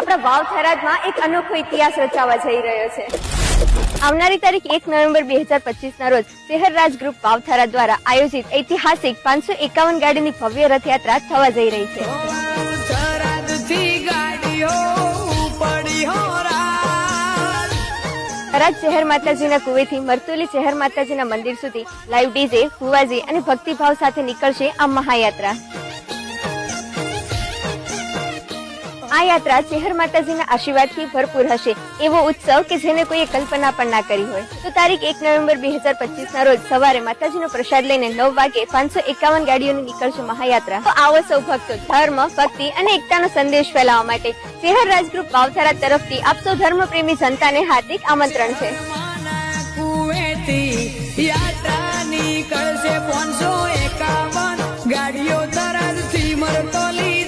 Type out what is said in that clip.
આપણા વાવ થરાદમાં એક અનોખો ઇતિહાસ રચાવા જઈ રહ્યો છે। આવનારી તારીખ 1 નવેમ્બર 2025 ના રોજ શહેર રાજ ગ્રુપ વાવ થરાદ દ્વારા આયોજિત ઐતિહાસિક 551 ગાડીની ભવ્ય રથયાત્રા થવા જઈ રહી છે। થરાદ શહેર માતાજીના કુવેથી મરતુલી શહેર માતાજીના મંદિર સુધી લાઈવ ડીજે, ફુવાજી અને ભક્તિભાવ સાથે નીકળશે આ મહાયાત્રા। આ યાત્રા શહેર માતાજીના આશીર્વાદથી ભરપૂર હશે એવો ઉત્સવ કે જેને કોઈએ કલ્પના પણ ના કરી હોય। તો તારીખ 1 નવેમ્બર 2025 ના રોજ સવારે માતાજીનો પ્રસાદ લઈને 9 વાગે 551 ગાડીઓની નીકળશે મહાયાત્રા। તો આવો સૌ ભક્તો ધર્મ, ભક્તિ અને એકતાનો સંદેશ ફેલાવવા માટે શહેર રાજ ગ્રુપ વાવ થરાદ તરફથી આપ સૌ ધર્મ પ્રેમી જનતાને હાર્દિક આમંત્રણ છે। ગાડીઓ થરાદથી મરતોલી